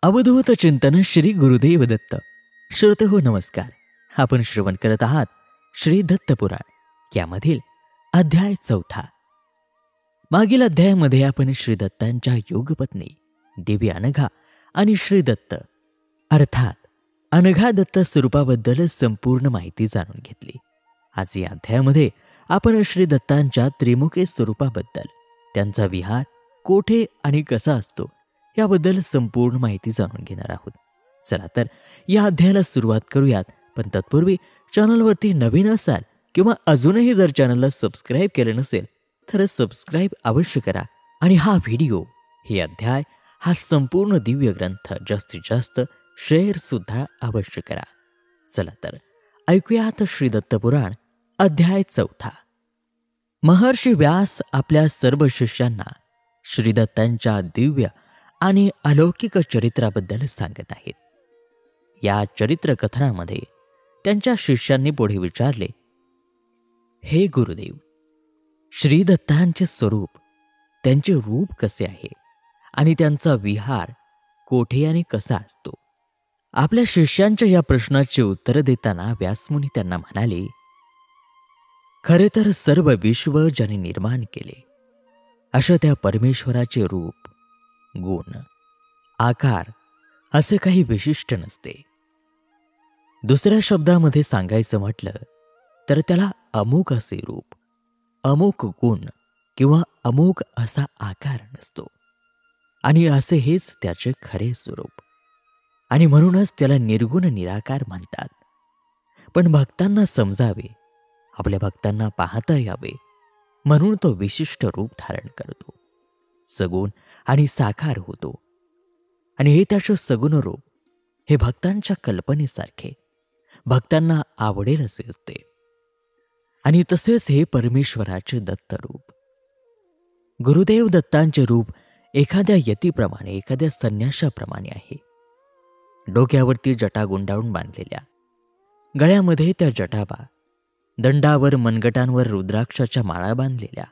अवधूत चिंतन श्री गुरुदेव दत्त. श्रोते हो नमस्कार. आपण श्रवण करत आहात श्री दत्त पुराण यामधील अध्याय 4. मागील अध्यायामध्ये आपण श्री दत्तांच्या योगपत्नी देवी अनघा आणि श्री दत्त अर्थात अनघा दत्त स्वरूपाबद्दल संपूर्ण माहिती जाणून घेतली. आज या अध्यायामध्ये आपण श्री दत्तांच्या त्रिमुखी स्वरूपाबद्दल, त्यांचा विहार कोठे आणि कसा असतो याबद्दल संपूर्ण माहिती जाणून घेणार आहोत. चला तर या अध्यायाला सुरुवात करूयात. पण तत्पूर्वी चॅनलवरती नवीन असाल किंवा अजूनही जर चॅनलला सबस्क्राईब केलं नसेल तर सबस्क्राईब अवश्य करा आणि हा व्हिडिओ, हे अध्याय, हा संपूर्ण दिव्य ग्रंथ जास्तीत जास्त शेअर सुद्धा अवश्य करा. चला तर ऐकूयात श्री दत्त पुराण अध्याय 4. महर्षी व्यास आपल्या सर्व शिष्यांना श्री दत्तांच्या दिव्य आणि अलौकिक चरित्राबद्दल सांगत आहेत. या चरित्र कथनामध्ये त्यांच्या शिष्यांनी पुढे विचारले, हे गुरुदेव, श्री दत्तांचे स्वरूप, त्यांचे रूप कसे आहे आणि त्यांचा विहार कोठे आणि कसा असतो? आपल्या शिष्यांच्या या प्रश्नाचे उत्तर देताना व्यासमुनी त्यांना म्हणाले, खरे तर सर्व विश्व ज्याने निर्माण केले अशा त्या परमेश्वराचे रूप, गुण, आकार असे काही विशिष्ट नसते. दुसऱ्या शब्दामध्ये सांगायचं म्हटलं तर त्याला अमुक असे रूप, अमुक गुण किंवा अमुक असा आकार नसतो आणि असे हेच त्याचे खरे स्वरूप, आणि म्हणूनच त्याला निर्गुण निराकार म्हणतात. पण भक्तांना समजावे, आपल्या भक्तांना पाहता यावे म्हणून तो विशिष्ट रूप धारण करतो, सगुण आणि साकार होतो. आणि हे त्याचे सगुण रूप हे भक्तांच्या कल्पनेसारखे, भक्तांना आवडेल असे असते. आणि तसेच हे परमेश्वराचे दत्त रूप. गुरुदेव दत्तांचे रूप एखाद्या यतीप्रमाणे, एखाद्या संन्याशाप्रमाणे आहे. डोक्यावरती जटा गुंडाळून बांधलेल्या, गळ्यामध्ये त्या जटाबा, दंडावर मनगटांवर रुद्राक्षाच्या माळा बांधलेल्या,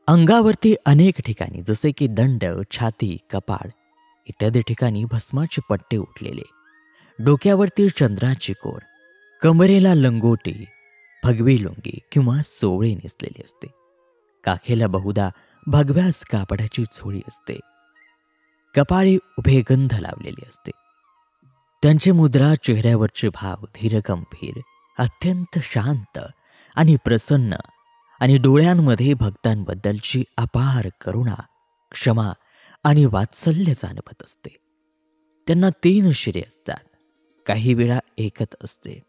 अंगावरती अनेक ठिकाणी जसे की दंड, छाती, कपाळ इत्यादी ठिकाणी भस्माचे पट्टे उठलेले, डोक्यावरती चंद्राची कोर, कमरेला लंगोटी, भगवी लुंगी किंवा सोवळे नेसलेली असते. काखेला बहुधा भगव्याच कापडाची झोळी असते. कपाळी उभे गंध लावलेले असते. त्यांचे मुद्रा, चेहऱ्यावरचे भाव धीरगंभीर, अत्यंत शांत आणि प्रसन्न, आणि डोळ्यांमध्ये भक्तांबद्दलची अपार करुणा, क्षमा आणि वात्सल्य जाणवत असते. त्यांना 3 शिरे असतात, काही वेळा एकच असते.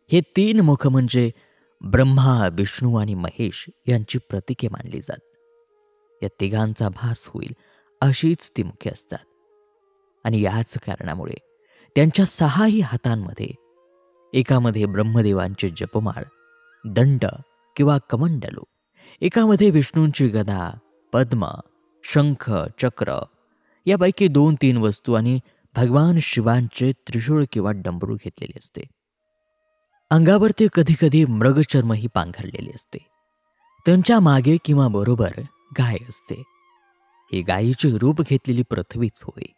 हे 3 मुख म्हणजे ब्रह्मा, विष्णू आणि महेश यांची प्रतीके मानली जात. या तिघांचा भास होईल अशीच ती मुखे असतात. आणि याच कारणामुळे त्यांच्या 6ही हातांमध्ये, एकामध्ये ब्रह्मदेवांचे जपमाळ, दंड किंवा कमंडलू, एकामध्ये विष्णूंची गदा, पद्म, शंख, चक्र यापैकी 2-3 वस्तू, आणि भगवान शिवांचे त्रिशूळ किंवा डमरू घेतलेले असते. अंगावरती कधीकधी मृगचर्मही पांघरलेले असते. त्यांच्या मागे किंवा बरोबर गाय असते. ही गायीचे रूप घेतलेली पृथ्वीच होय.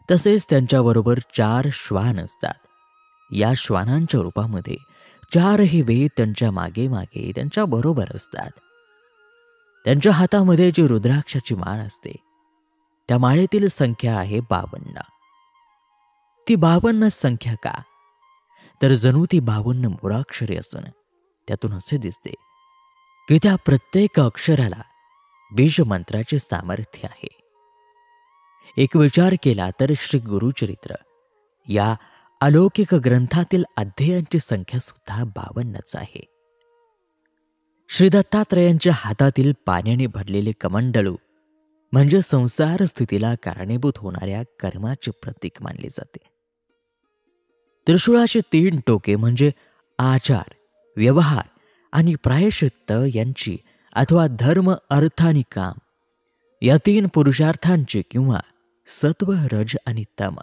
तसेच त्यांच्याबरोबर 4 श्वान असतात. या श्वानांच्या रूपामध्ये 4ही वेद त्यांच्या मागे मागे त्यांच्या बरोबर असतात. त्यांच्या हातामध्ये जी रुद्राक्षाची माळ असते त्या माळेतील संख्या आहे 52. ती 52 संख्या का? तर जणू ती 52 मूळाक्षरे असून त्यातून असे दिसते की त्या प्रत्येक अक्षराला बीज मंत्राचे सामर्थ्य आहे. एक विचार केला तर श्री गुरुचरित्र या अलौकिक ग्रंथातील अध्यायांची संख्या सुद्धा 52च आहे. श्री दत्तात्रयांच्या हातातील पाण्याने भरलेले कमंडलू म्हणजे संसार स्थितीला कारणीभूत होणाऱ्या कर्माचे प्रतीक मानले जाते. त्रिशूळाची 3 टोके म्हणजे आचार, व्यवहार आणि प्रायश्चित्त यांची, अथवा धर्म, अर्थ आणि काम या 3 पुरुषार्थांची किंवा सत्व, रज आणि तम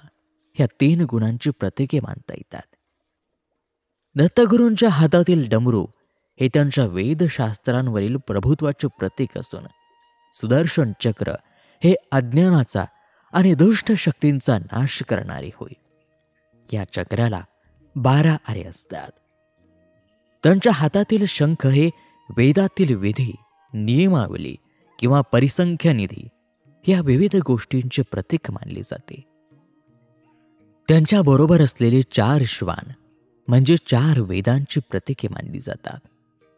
ह्या 3 गुणांची प्रतीके मानता येतात. दत्तगुरूंच्या हातातील डमरू हे त्यांच्या वेदशास्त्रांवरील प्रभुत्वाचे प्रतीक असून सुदर्शन चक्र हे अज्ञानाचा आणि दुष्ट शक्तींचा नाश करणारी होय. या चक्राला 12 आरे असतात. त्यांच्या हातातील शंख हे वेदातील विधी, नियमावली किंवा परिसंख्या निधी या विविध गोष्टींचे प्रतीक मानले जाते. त्यांच्या बरोबर असलेले 4 श्वान म्हणजे 4 वेदांची प्रतीके मानली जातात.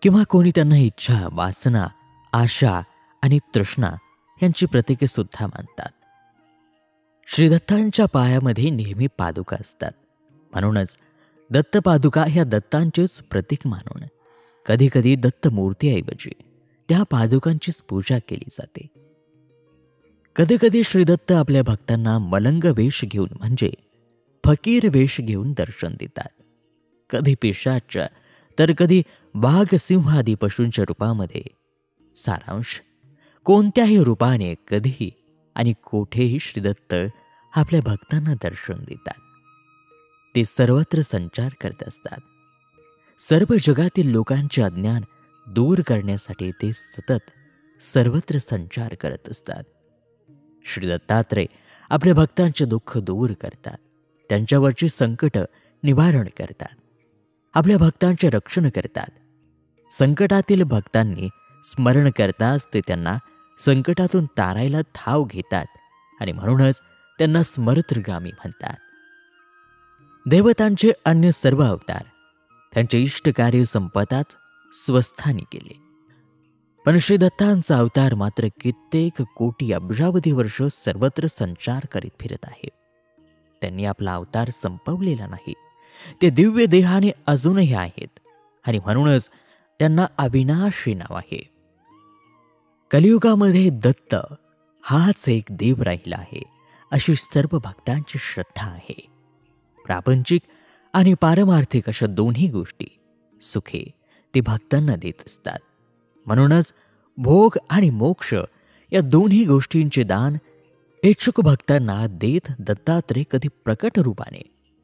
किंवा कोणी त्यांना इच्छा, वासना, आशा आणि तृष्णा यांची प्रतीके सुद्धा मानतात. श्रीदत्तांच्या पायामध्ये नेहमी पादुका असतात. म्हणूनच दत्तपादुका ह्या दत्तांचेच प्रतीक मानून कधीकधी दत्त मूर्तीऐवजी त्या पादुकांचीच पूजा केली जाते. कधीकधी श्रीदत्त आपल्या भक्तांना मलंग वेश घेऊन म्हणजे फकीर वेश घेऊन दर्शन देतात. कधी पिशाच तर कधी वाघ, सिंह आदी पशूंच्या रूपामध्ये. सारांश, कोणत्याही रूपाने कधीही आणि कोठेही श्रीदत्त आपल्या भक्तांना दर्शन देतात. ते सर्वत्र संचार करत असतात. सर्व जगातील लोकांचे अज्ञान दूर करण्यासाठी ते सतत सर्वत्र संचार करत असतात. श्री दत्तात्रय आपल्या भक्तांचे दुःख दूर करतात. त्यांच्यावरची संकट निवारण करतात. आपल्या भक्तांचे रक्षण करतात. संकटातील भक्तांनी स्मरण करताच ते त्यांना संकटातून तारायला धाव घेतात आणि म्हणूनच त्यांना स्मरत्रगामी म्हणतात. देवतांचे अन्य सर्व अवतार त्यांचे इष्टकार्य संपतात स्वस्थानी केले. पण श्री दत्तांचा अवतार मात्र कित्येक कोटी अब्जावधी वर्ष सर्वत्र संचार करीत फिरत आहे. त्यांनी आपला अवतार संपवलेला नाही. ते दिव्य देहाने अजूनही आहेत आणि म्हणूनच त्यांना अविनाशी नाव आहे. कलियुगामध्ये दत्त हाच एक देव राहिला आहे अशी सर्व भक्तांची श्रद्धा आहे. प्रापंचिक आणि पारमार्थिक अशा दोन्ही गोष्टी सुखे ते भक्तांना देत असतात. म्हणूनच भोग आणि मोक्ष या दोन्ही गोष्टींचे दान इच्छुक भक्तांना देत दत्तात्रय कधी प्रकट रूपाने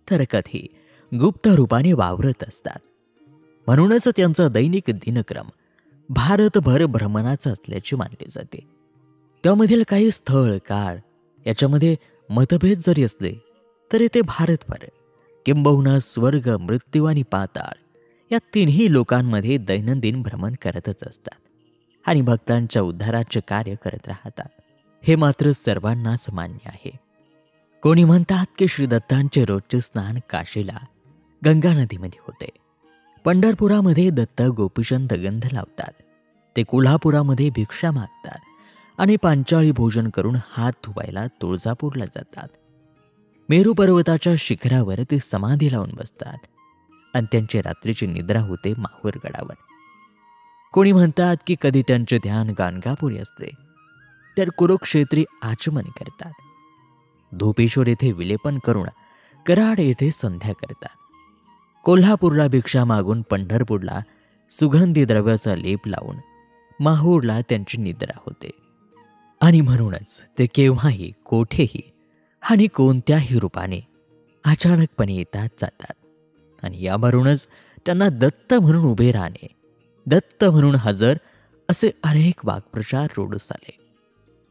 तर कधी गुप्त रूपाने वावरत असतात. म्हणूनच त्यांचा दैनिक दिनक्रम भारतभर भ्रमणाचा असल्याचे मानले जाते. त्यामधील काही स्थळ काळ याच्यामध्ये मतभेद जरी असले तरी ते भारतभर किंबहुना स्वर्ग, मृत्यू आणि पाताळ या तिन्ही लोकांमध्ये दैनंदिन भ्रमण करतच असतात आणि भक्तांच्या उद्धाराचे कार्य करत राहतात. हे मात्र सर्वांनाच मान्य आहे. कोणी म्हणतात की श्री दत्तांचे रोजचे स्नान काशीला गंगा नदीमध्ये होते. पंढरपुरामध्ये दत्त गोपीचंद गंध लावतात. ते कोल्हापुरामध्ये भिक्षा मागतात आणि पांचाळी भोजन करून हात धुवायला तुळजापूरला जातात. मेरू पर्वताच्या शिखरावर ते समाधी लावून बसतात आणि त्यांची रात्रीची निद्रा होते माहूर गडावर. कोणी म्हणतात की कधी त्यांचे ध्यान गाणगापुरी असते तर कुरुक्षेत्री आचमन करतात. धोपेश्वर येथे विलेपन करून कराड येथे संध्या करतात. कोल्हापूरला भिक्षा मागून पंढरपूरला सुगंधी द्रव्याचा लेप लावून माहूरला त्यांची निद्रा होते. आणि म्हणूनच ते केव्हाही कोठेही आणि कोणत्याही रूपाने अचानकपणे येतात जातात. आणि यावरूनच त्यांना दत्त म्हणून उभे राहणे, दत्त म्हणून हजर असे अनेक वाक्प्रचार रोडस आले.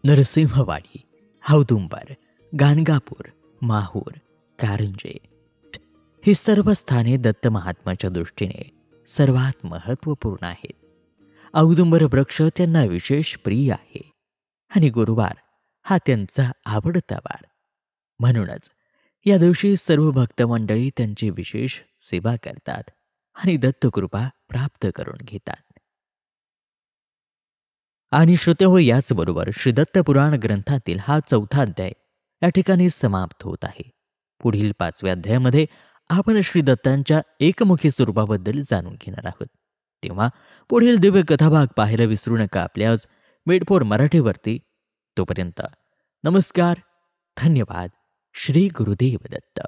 नरसिंहवाडी, औदुंबर, गाणगापूर, माहूर, कारंजे ही सर्व स्थाने दत्त महात्म्याच्या दृष्टीने सर्वात महत्त्वपूर्ण आहेत. औदुंबर वृक्ष त्यांना विशेष प्रिय आहे आणि गुरुवार हा त्यांचा आवडता वार. म्हणूनच या दिवशी सर्व भक्त मंडळी त्यांची विशेष सेवा करतात आणि दत्तकृपा प्राप्त करून घेतात. आणि श्रोतेहो, याचबरोबर श्री दत्त पुराण ग्रंथातील हा 4था अध्याय या ठिकाणी समाप्त होत आहे. पुढील 5व्या अध्यायामध्ये आपण श्री दत्तांच्या एकमुखी स्वरूपाबद्दल जाणून घेणार आहोत. तेव्हा पुढील दिव्य कथाभाग पाहायला विसरू नका आपल्याच मेड4 मराठीवरती. तोपर्यंत नमस्कार, धन्यवाद. श्री गुरुदेव दत्त.